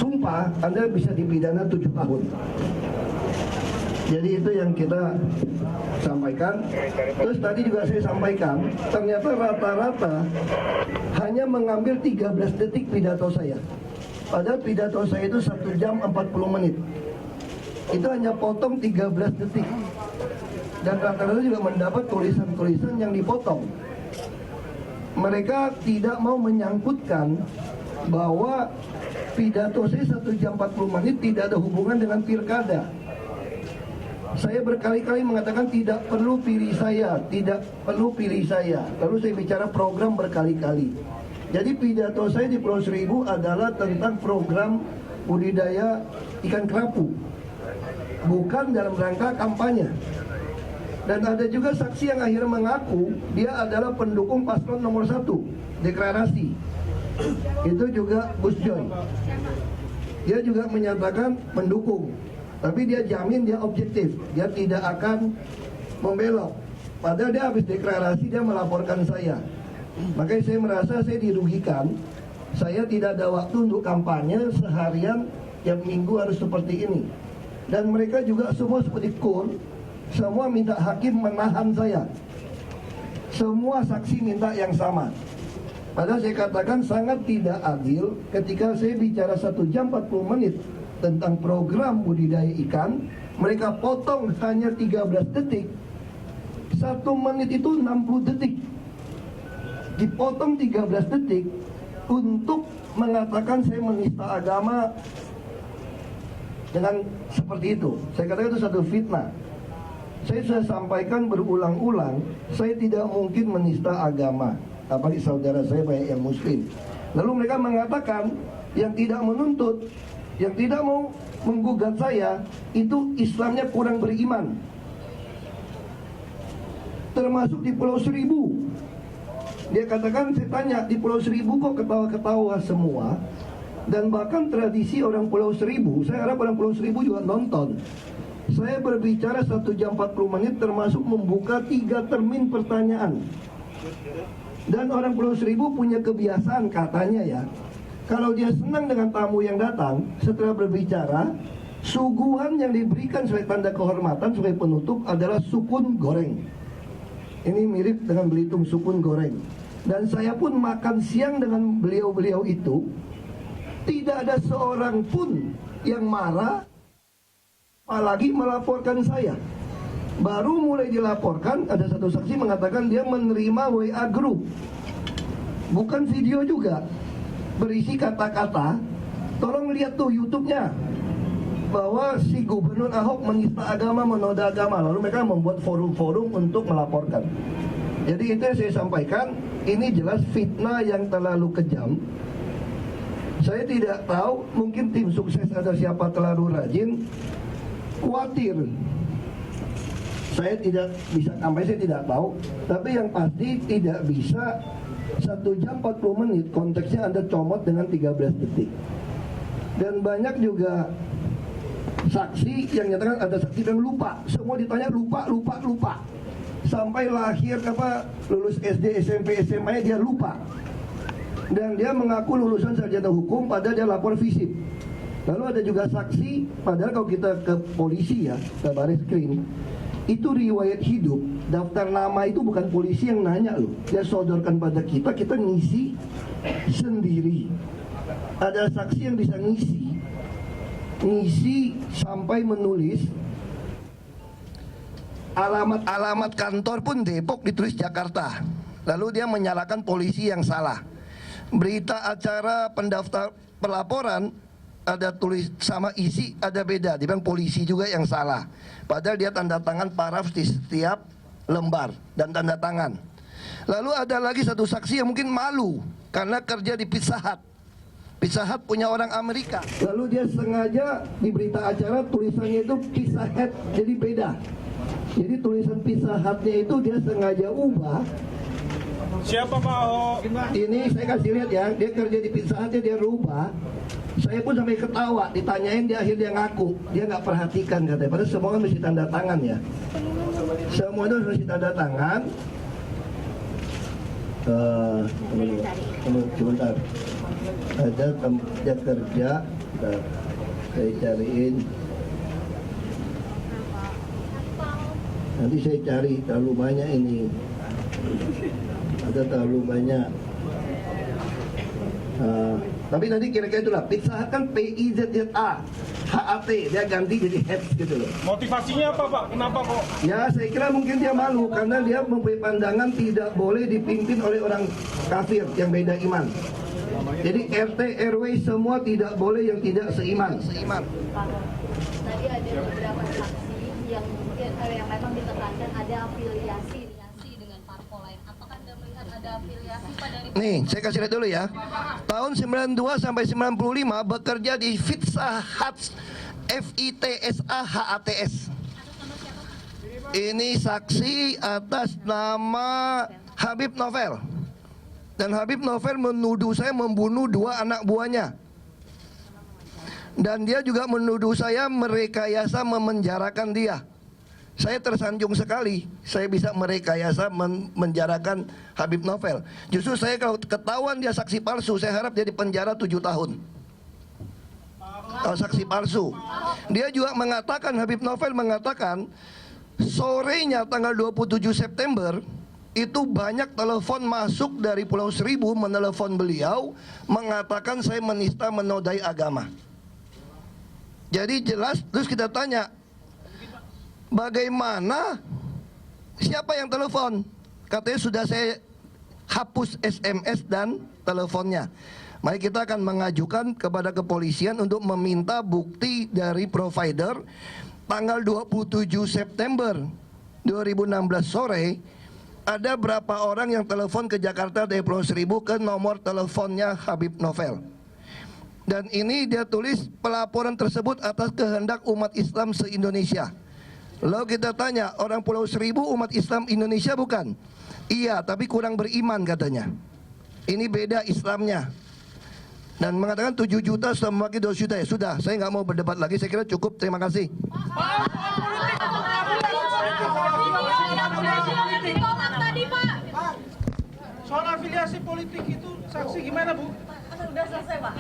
sumpah, Anda bisa dipidana 7 tahun. Jadi itu yang kita sampaikan. Terus tadi juga saya sampaikan, ternyata rata-rata hanya mengambil 13 detik pidato saya. Padahal pidato saya itu 1 jam 40 menit. Itu hanya potong 13 detik. Dan rata-rata juga mendapat tulisan-tulisan yang dipotong. Mereka tidak mau menyangkutkan bahwa pidato saya 1 jam 40 menit tidak ada hubungan dengan pilkada. Saya berkali-kali mengatakan tidak perlu pilih saya, tidak perlu pilih saya. Lalu saya bicara program berkali-kali. Jadi pidato saya di Pulau Seribu adalah tentang program budidaya ikan kerapu, bukan dalam rangka kampanye. Dan ada juga saksi yang akhirnya mengaku dia adalah pendukung paslon nomor 1, deklarasi. Itu juga Gus Joy. Dia juga menyatakan mendukung. Tapi dia jamin dia objektif, dia tidak akan membelok. Padahal dia habis deklarasi dia melaporkan saya. Makanya saya merasa saya dirugikan. Saya tidak ada waktu untuk kampanye seharian, tiap minggu harus seperti ini. Dan mereka juga semua seperti kur, semua minta hakim menahan saya. Semua saksi minta yang sama. Padahal saya katakan sangat tidak adil ketika saya bicara 1 jam 40 menit tentang program budidaya ikan, mereka potong hanya 13 detik. 1 menit itu 60 detik. Dipotong 13 detik untuk mengatakan saya menista agama dengan seperti itu. Saya katakan itu satu fitnah. Saya sudah sampaikan berulang-ulang, saya tidak mungkin menista agama. Apalagi saudara saya banyak yang muslim. Lalu mereka mengatakan yang tidak menuntut, yang tidak mau menggugat saya itu Islamnya kurang beriman. Termasuk di Pulau Seribu. Dia katakan, saya tanya, di Pulau Seribu kok ketawa-ketawa semua? Dan bahkan tradisi orang Pulau Seribu, saya harap orang Pulau Seribu juga nonton. Saya berbicara 1 jam 40 menit termasuk membuka 3 termin pertanyaan. Dan orang Pulau Seribu punya kebiasaan katanya ya, kalau dia senang dengan tamu yang datang, setelah berbicara, suguhan yang diberikan sebagai tanda kehormatan sebagai penutup adalah sukun goreng. Ini mirip dengan Belitung sukun goreng. Dan saya pun makan siang dengan beliau-beliau itu, tidak ada seorang pun yang marah, apalagi melaporkan saya. Baru mulai dilaporkan, ada satu saksi mengatakan dia menerima WA group, bukan video juga, berisi kata-kata, tolong lihat tuh YouTube-nya, bahwa si Gubernur Ahok menista agama, menoda agama. Lalu mereka membuat forum-forum untuk melaporkan. Jadi itu yang saya sampaikan, ini jelas fitnah yang terlalu kejam. Saya tidak tahu, mungkin tim sukses ada siapa terlalu rajin, khawatir. Saya tidak bisa kampanye, saya tidak tahu. Tapi yang pasti tidak bisa 1 jam 40 menit konteksnya Anda comot dengan 13 detik. Dan banyak juga saksi yang nyatakan ada saksi yang lupa. Semua ditanya lupa. Sampai lahir lulus SD, SMP, SMA dia lupa. Dan dia mengaku lulusan sarjana hukum padahal dia lapor fisik. Lalu ada juga saksi, padahal kalau kita ke polisi ya, ke Bareskrim, itu riwayat hidup, daftar nama itu bukan polisi yang nanya loh. Dia sodorkan pada kita ngisi sendiri. Ada saksi yang bisa ngisi sampai menulis alamat kantor pun Depok ditulis Jakarta. Lalu dia menyalahkan polisi yang salah. Berita acara pendaftar pelaporan ada tulis sama isi ada beda, dia bilang polisi juga yang salah. Padahal dia tanda tangan paraf di setiap lembar dan tanda tangan. Lalu ada lagi satu saksi yang mungkin malu karena kerja di Pizza Hut. Pizza Hut punya orang Amerika. Lalu dia sengaja di berita acara tulisannya itu Pizza Hut jadi beda. Jadi tulisan Pizza Hut-nya itu dia sengaja ubah. Siapa Pak Ahok? Ini saya kasih lihat ya, dia kerja di Pizza Hut dia rubah. Saya pun sampai ketawa, ditanyain dia akhirnya ngaku, dia nggak perhatikan katanya. Padahal semua kan mesti tanda tangan ya. Semua itu mesti tanda tangan. Sebentar. Ada tempat kerja Bentar, saya cariin. Nanti saya cari, terlalu banyak ini. Ada terlalu banyak. Tapi nanti kira-kira itulah. Pizza Hut kan PIZZA HAT, dia ganti jadi Hats gitu loh. Motivasinya apa Pak? Kenapa kok? Ya saya kira mungkin dia malu karena dia mempunyai pandangan tidak boleh dipimpin oleh orang kafir yang beda iman. Jadi RT RW semua tidak boleh yang tidak seiman. Tadi ada beberapa saksi yang memang ditekankan ada afiliasi dengan parpol lain. Apakah Anda melihat ada afiliasi pada Nih, saya kasih lihat dulu ya. Tahun 92 sampai 95 bekerja di Pizza Hut, FITSAHATS. Ini saksi atas nama Habib Novel. Dan Habib Novel menuduh saya membunuh 2 anak buahnya. Dan dia juga menuduh saya merekayasa memenjarakan dia. Saya tersanjung sekali, saya bisa merekayasa menjarakan Habib Novel. Justru saya kalau ketahuan dia saksi palsu, saya harap dia dipenjara 7 tahun. Kalau saksi palsu. Dia juga mengatakan, Habib Novel mengatakan, sorenya tanggal 27 September, itu banyak telepon masuk dari Pulau Seribu menelepon beliau, mengatakan saya menista menodai agama. Jadi jelas, terus kita tanya, bagaimana? Siapa yang telepon? Katanya sudah saya hapus SMS dan teleponnya. Mari kita akan mengajukan kepada kepolisian untuk meminta bukti dari provider. Tanggal 27 September 2016 sore, ada berapa orang yang telepon ke Jakarta dari Pulau Seribu ke nomor teleponnya Habib Novel. Dan ini dia tulis pelaporan tersebut atas kehendak umat Islam se-Indonesia. Lalu kita tanya, orang Pulau Seribu umat Islam Indonesia bukan? Iya, tapi kurang beriman katanya. Ini beda Islamnya. Dan mengatakan 7 juta sudah mewakili 2 juta ya. Sudah, saya nggak mau berdebat lagi, saya kira cukup, terima kasih. Soal afiliasi politik itu saksi gimana Bu? Sudah selesai Pak.